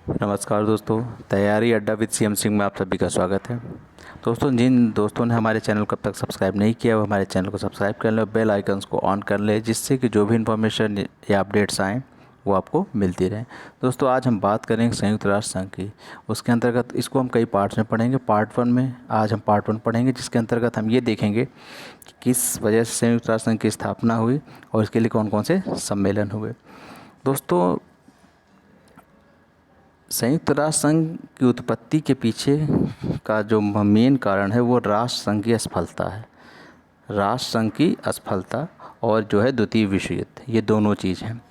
नमस्कार दोस्तों, तैयारी अड्डा विद सीएम सिंह में आप सभी का स्वागत है। दोस्तों, जिन दोस्तों ने हमारे चैनल को अब तक सब्सक्राइब नहीं किया वो हमारे चैनल को सब्सक्राइब कर लें, बेल आइकन्स को ऑन कर लें, जिससे कि जो भी इन्फॉर्मेशन या अपडेट्स आएँ वो आपको मिलती रहे। दोस्तों, आज हम बात करेंगे संयुक्त राष्ट्र संघ की। उसके अंतर्गत इसको हम कई पार्ट्स में पढ़ेंगे। पार्ट 1 में आज हम पार्ट 1 पढ़ेंगे, जिसके अंतर्गत हम ये देखेंगे कि किस वजह से संयुक्त राष्ट्र संघ की स्थापना हुई और इसके लिए कौन कौन से सम्मेलन हुए। दोस्तों, संयुक्त राष्ट्र संघ की उत्पत्ति के पीछे का जो मेन कारण है वो राष्ट्र संघ की असफलता है। राष्ट्र संघ की असफलता और जो है द्वितीय विश्व युद्ध, ये दोनों चीज़ हैं।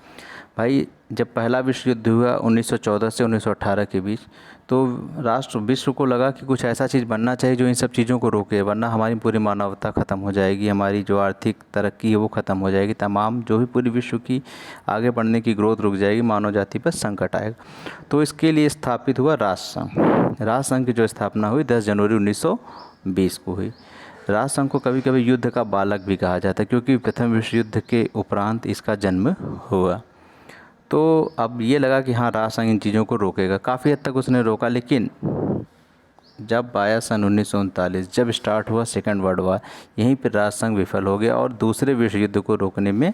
भाई, जब पहला विश्व युद्ध हुआ 1914 से 1918 के बीच, तो राष्ट्र विश्व को लगा कि कुछ ऐसा चीज़ बनना चाहिए जो इन सब चीज़ों को रोके, वरना हमारी पूरी मानवता ख़त्म हो जाएगी, हमारी जो आर्थिक तरक्की है वो ख़त्म हो जाएगी, तमाम जो भी पूरी विश्व की आगे बढ़ने की ग्रोथ रुक जाएगी, मानव जाति पर संकट आएगा। तो इसके लिए स्थापित हुआ राष्ट्र संघ। राष्ट्र संघ की जो स्थापना हुई 10 जनवरी 1920 को हुई। राष्ट्र संघ को कभी कभी युद्ध का बालक भी कहा जाता है, क्योंकि प्रथम विश्व युद्ध के उपरांत इसका जन्म हुआ। तो अब ये लगा कि हाँ, राष्ट्र संघ इन चीज़ों को रोकेगा। काफ़ी हद तक उसने रोका, लेकिन जब आया सन 1939, जब स्टार्ट हुआ सेकेंड वर्ल्ड वार, यहीं पर राष्ट्र संघ विफल हो गया और दूसरे विश्व युद्ध को रोकने में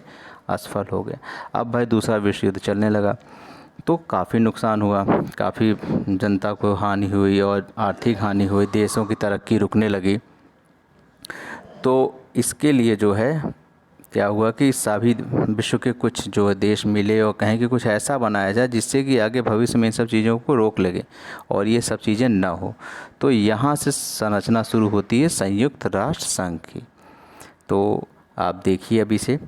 असफल हो गया। अब भाई दूसरा विश्व युद्ध चलने लगा तो काफ़ी नुकसान हुआ, काफ़ी जनता को हानि हुई और आर्थिक हानि हुई, देशों की तरक्की रुकने लगी। तो इसके लिए जो है क्या हुआ कि सभी विश्व के कुछ जो देश मिले और कहें कि कुछ ऐसा बनाया जाए जिससे कि आगे भविष्य में इन सब चीज़ों को रोक लगे और ये सब चीज़ें ना हो। तो यहाँ से संरचना शुरू होती है संयुक्त राष्ट्र संघ की। तो आप देखिए, अभी से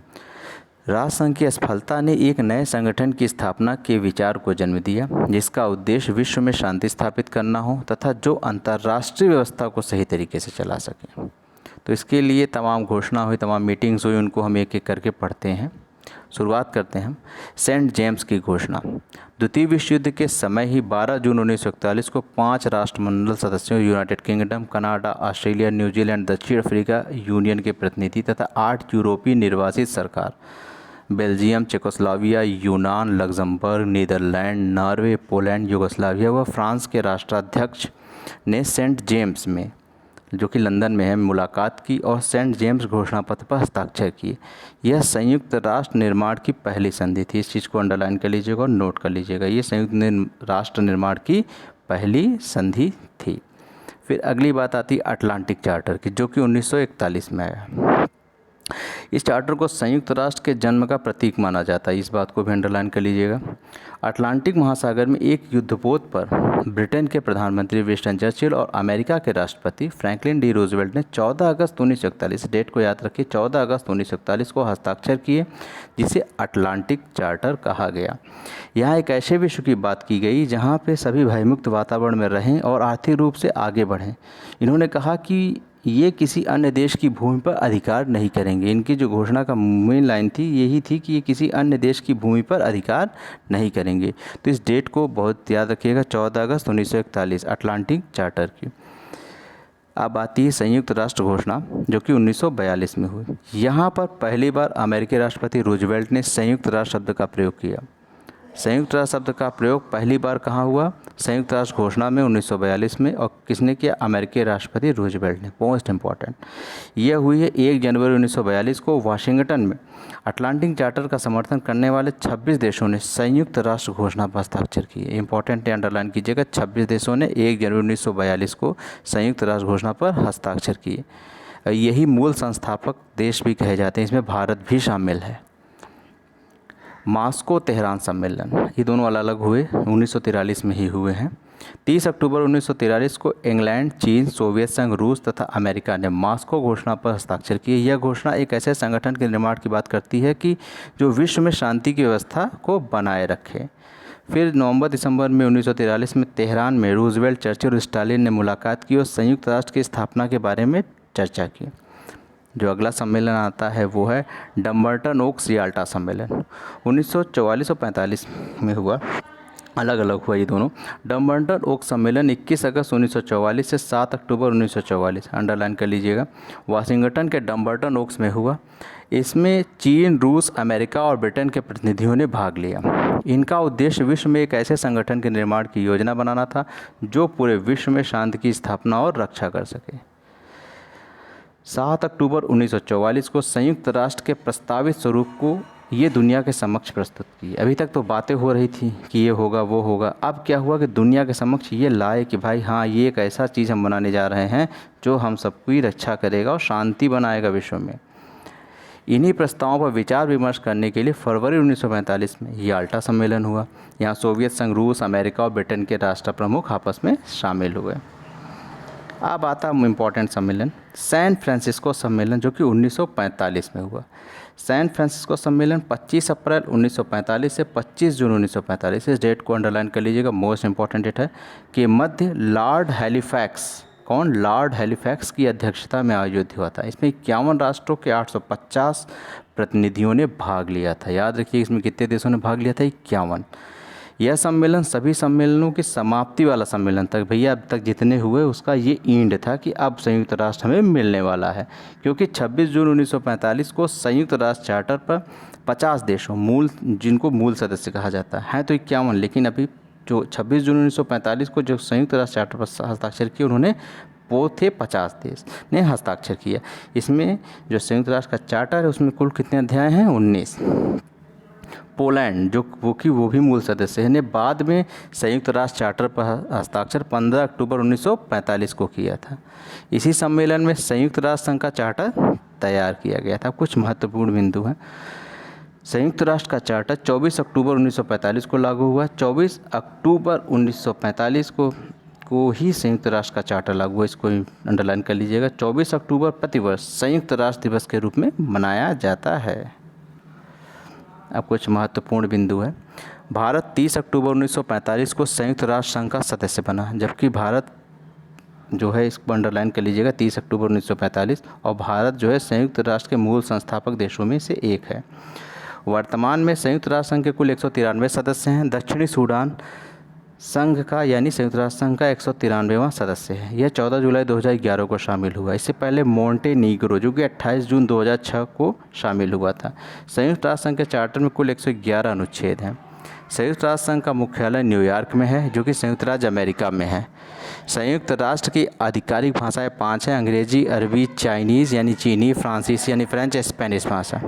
राष्ट्र संघ की असफलता ने एक नए संगठन की स्थापना के विचार को जन्म दिया, जिसका उद्देश्य विश्व में शांति स्थापित करना हो तथा जो अंतर्राष्ट्रीय व्यवस्था को सही तरीके से चला सके। तो इसके लिए तमाम घोषणा हुई, तमाम मीटिंग्स हुई, उनको हम एक एक करके पढ़ते हैं। शुरुआत करते हैं हम सेंट जेम्स की घोषणा। द्वितीय विश्व युद्ध के समय ही 12 जून 1941 को 5 राष्ट्रमंडल सदस्यों United Kingdom, Canada, Australia, New Zealand, दक्षिण अफ्रीका यूनियन के प्रतिनिधि तथा 8 यूरोपीय निर्वासित सरकार बेल्जियम, चेकोस्लोवाकिया, यूनान, Luxembourg, Netherland, Norway, Poland, Yugoslavia व फ्रांस के राष्ट्राध्यक्ष ने सेंट जेम्स में, जो कि लंदन में है, मुलाकात की और सेंट जेम्स घोषणा पत्र पर हस्ताक्षर किए। यह संयुक्त राष्ट्र निर्माण की पहली संधि थी। इस चीज़ को अंडरलाइन कर लीजिएगा और नोट कर लीजिएगा, ये संयुक्त राष्ट्र निर्माण की पहली संधि थी। फिर अगली बात आती है अटलांटिक चार्टर की, जो कि 1941 में आया। इस चार्टर को संयुक्त राष्ट्र के जन्म का प्रतीक माना जाता है, इस बात को भी अंडरलाइन कर लीजिएगा। अटलांटिक महासागर में एक युद्धपोत पर ब्रिटेन के प्रधानमंत्री विंस्टन चर्चिल और अमेरिका के राष्ट्रपति फ्रैंकलिन डी रूजवेल्ट ने 14 अगस्त 1941, डेट को याद रखिए, 14 अगस्त 1941 को हस्ताक्षर किए, जिसे अटलांटिक चार्टर कहा गया। यहाँ एक ऐसे विश्व की बात की गई जहाँ पे सभी भयमुक्त वातावरण में रहें और आर्थिक रूप से आगे बढ़ें। इन्होंने कहा कि ये किसी अन्य देश की भूमि पर अधिकार नहीं करेंगे। इनकी जो घोषणा का मेन लाइन थी यही थी कि ये किसी अन्य देश की भूमि पर अधिकार नहीं करेंगे। तो इस डेट को बहुत याद रखिएगा, 14 अगस्त 1941, अटलांटिक चार्टर की। अब आती है संयुक्त राष्ट्र घोषणा, जो कि 1942 में हुई। यहाँ पर पहली बार अमेरिकी राष्ट्रपति रूजवेल्ट ने संयुक्त राष्ट्र शब्द का प्रयोग किया। संयुक्त राष्ट्र शब्द का प्रयोग पहली बार कहाँ हुआ? संयुक्त राष्ट्र घोषणा में 1942 में। और किसने किया? अमेरिकी राष्ट्रपति रूजवेल्ट ने। मोस्ट इम्पॉर्टेंट यह हुई है 1 जनवरी 1942 को वाशिंगटन में। अटलांटिक चार्टर का समर्थन करने वाले 26 देशों ने संयुक्त राष्ट्र घोषणा पर हस्ताक्षर किए। इंपॉर्टेंट है, अंडरलाइन कीजिएगा, 26 देशों ने 1 जनवरी 1942 को संयुक्त राष्ट्र घोषणा पर हस्ताक्षर किए। यही मूल संस्थापक देश भी कहे जाते हैं, इसमें भारत भी शामिल है। मास्को तेहरान सम्मेलन, ये दोनों अलग अलग हुए, 1943 में ही हुए हैं। 30 अक्टूबर 1943 को इंग्लैंड, चीन, सोवियत संघ, रूस तथा अमेरिका ने मास्को घोषणा पर हस्ताक्षर किए। यह घोषणा एक ऐसे संगठन के निर्माण की बात करती है कि जो विश्व में शांति की व्यवस्था को बनाए रखे। फिर नवंबर-दिसंबर में 1943 में तेहरान में रूजवेल्ट, चर्चिल और स्टालिन ने मुलाकात की और संयुक्त राष्ट्र की स्थापना के बारे में चर्चा की। जो अगला सम्मेलन आता है वो है डम्बर्टन ओक्स याल्टा सम्मेलन, 1944 और 45 में हुआ, अलग अलग हुआ ये दोनों। डम्बर्टन ओक्स सम्मेलन 21 अगस्त 1944 से 7 अक्टूबर 1944, अंडरलाइन कर लीजिएगा, वाशिंगटन के डम्बर्टन ओक्स में हुआ। इसमें चीन, रूस, अमेरिका और ब्रिटेन के प्रतिनिधियों ने भाग लिया। इनका उद्देश्य विश्व में एक ऐसे संगठन के निर्माण की योजना बनाना था जो पूरे विश्व में शांति की स्थापना और रक्षा कर सके। 7 अक्टूबर 1944 को संयुक्त राष्ट्र के प्रस्तावित स्वरूप को ये दुनिया के समक्ष प्रस्तुत की। अभी तक तो बातें हो रही थी कि ये होगा वो होगा, अब क्या हुआ कि दुनिया के समक्ष ये लाए कि भाई हाँ, ये एक ऐसा चीज़ हम बनाने जा रहे हैं जो हम सबकी रक्षा करेगा और शांति बनाएगा विश्व में। इन्हीं प्रस्तावों पर विचार विमर्श करने के लिए फरवरी 1945 में याल्टा सम्मेलन हुआ। यहाँ सोवियत संघ, रूस, अमेरिका और ब्रिटेन के राष्ट्र प्रमुख आपस में शामिल हुए। अब आता इम्पोर्टेंट सम्मेलन सैन फ्रांसिस्को सम्मेलन, जो कि 1945 में हुआ। सैन फ्रांसिस्को सम्मेलन 25 अप्रैल 1945 से 25 जून 1945, इस डेट को अंडरलाइन कर लीजिएगा, मोस्ट इंपॉर्टेंट डेट है, कि मध्य लॉर्ड हैलिफैक्स, कौन, लॉर्ड हैलिफैक्स की अध्यक्षता में आयोजित हुआ था। इसमें 51 राष्ट्रों के 850 प्रतिनिधियों ने भाग लिया था। याद रखिए इसमें कितने देशों ने भाग लिया था, 51। यह सम्मेलन सभी सम्मेलनों की समाप्ति वाला सम्मेलन था। भैया अब तक जितने हुए उसका ये एंड था कि अब संयुक्त राष्ट्र हमें मिलने वाला है, क्योंकि 26 जून 1945 को संयुक्त राष्ट्र चार्टर पर 50 देशों, जिनको मूल सदस्य कहा जाता है तो 51, लेकिन अभी जो 26 जून 1945 को जो संयुक्त राष्ट्र चार्टर पर हस्ताक्षर किए उन्होंने वो थे 50 देश ने हस्ताक्षर किया। इसमें जो संयुक्त राष्ट्र का चार्टर है उसमें कुल कितने अध्याय हैं, 19। पोलैंड जो वो भी मूल सदस्य है, ने बाद में संयुक्त राष्ट्र चार्टर पर हस्ताक्षर 15 अक्टूबर 1945 को किया था। इसी सम्मेलन में संयुक्त राष्ट्र संघ का चार्टर तैयार किया गया था। कुछ महत्वपूर्ण बिंदु हैं। संयुक्त राष्ट्र का चार्टर 24 अक्टूबर 1945 को लागू हुआ। 24 अक्टूबर 1945 को ही संयुक्त राष्ट्र का चार्टर लागू हुआ, इसको अंडरलाइन कर लीजिएगा। 24 अक्टूबर प्रतिवर्ष संयुक्त राष्ट्र दिवस के रूप में मनाया जाता है। अब कुछ महत्वपूर्ण बिंदु है। भारत 30 अक्टूबर 1945 को संयुक्त राष्ट्र संघ का सदस्य बना, जबकि भारत जो है इसको अंडरलाइन कर लीजिएगा 30 अक्टूबर 1945, और भारत जो है संयुक्त राष्ट्र के मूल संस्थापक देशों में से एक है। वर्तमान में संयुक्त राष्ट्र संघ के कुल 193 सदस्य हैं। दक्षिणी सूडान संघ का यानी संयुक्त राष्ट्र संघ का 193वां सदस्य है। यह 14 जुलाई 2011 को शामिल हुआ। इससे पहले मोंटेनीग्रो जो कि 28 जून 2006 को शामिल हुआ था। संयुक्त राष्ट्र संघ के चार्टर में कुल 111 अनुच्छेद हैं। संयुक्त राष्ट्र संघ का मुख्यालय न्यूयॉर्क में है, जो कि संयुक्त राज्य अमेरिका में है। संयुक्त राष्ट्र की आधिकारिक भाषाएं 5 हैं, अंग्रेजी, अरबी, चाइनीज़ यानी चीनी, फ्रांसीसी यानी फ्रेंच, स्पेनिश भाषा।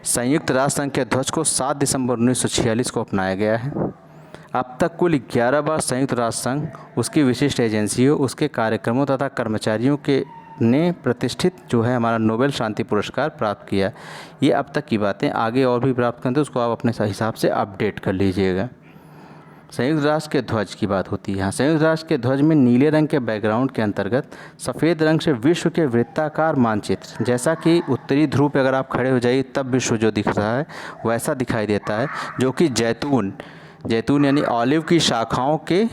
संयुक्त राष्ट्र संघ के ध्वज को 7 दिसंबर 1946 को अपनाया गया है। अब तक कुल 11 बार संयुक्त राष्ट्र संघ, उसकी विशिष्ट एजेंसियों, उसके कार्यक्रमों तथा कर्मचारियों के ने प्रतिष्ठित जो है हमारा नोबेल शांति पुरस्कार प्राप्त किया। ये अब तक की बातें, आगे और भी प्राप्त करते हैं उसको आप अपने हिसाब से अपडेट कर लीजिएगा। संयुक्त राष्ट्र के ध्वज की बात होती है यहाँ। संयुक्त राष्ट्र के ध्वज में नीले रंग के बैकग्राउंड के अंतर्गत सफ़ेद रंग से विश्व के वृत्ताकार मानचित्र, जैसा कि उत्तरी ध्रुव पर अगर आप खड़े हो जाइए तब विश्व जो दिख रहा है वैसा दिखाई देता है, जो कि जैतून यानी ऑलिव की शाखाओं के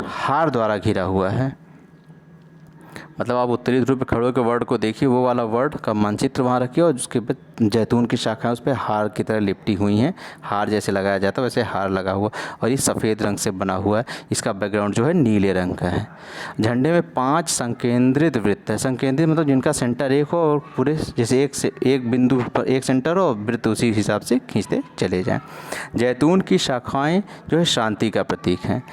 हार द्वारा घिरा हुआ है। मतलब आप उत्तरी ध्रुव पे खड़े होकर वर्ड को देखिए, वो वाला वर्ड का मानचित्र वहाँ रखिए और उसके बाद जैतून की शाखाएं उस पर हार की तरह लिपटी हुई हैं। हार जैसे लगाया जाता है वैसे हार लगा हुआ, और ये सफ़ेद रंग से बना हुआ है। इसका बैकग्राउंड जो है नीले रंग का है। झंडे में 5 संकेंद्रित वृत्त है। संकेंद्रित मतलब जिनका सेंटर एक हो और पूरे जैसे एक बिंदु पर एक सेंटर हो, वृत्त उसी हिसाब से खींचते चले जाएँ। जैतून की शाखाएँ जो है शांति का प्रतीक हैं।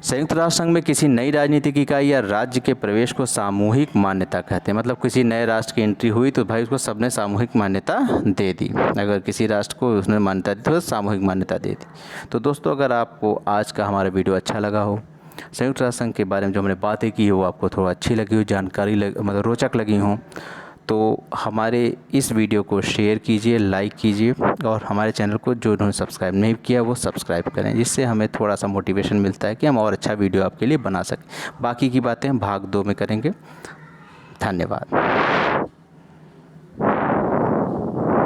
संयुक्त राष्ट्र संघ में किसी नई राजनीतिक इकाई या राज्य के प्रवेश को सामूहिक मान्यता कहते हैं। मतलब किसी नए राष्ट्र की एंट्री हुई तो भाई उसको सबने सामूहिक मान्यता दे दी। अगर किसी राष्ट्र को उसने मान्यता दी तो सामूहिक मान्यता दे दी। तो दोस्तों, अगर आपको आज का हमारा वीडियो अच्छा लगा हो, संयुक्त राष्ट्र संघ के बारे में जो हमने बातें की हो आपको थोड़ा अच्छी लगी हो, जानकारी मतलब रोचक लगी हो, तो हमारे इस वीडियो को शेयर कीजिए, लाइक कीजिए, और हमारे चैनल को जो उन्होंने सब्सक्राइब नहीं किया वो सब्सक्राइब करें, जिससे हमें थोड़ा सा मोटिवेशन मिलता है कि हम और अच्छा वीडियो आपके लिए बना सकें। बाकी की बातें हम भाग 2 में करेंगे। धन्यवाद।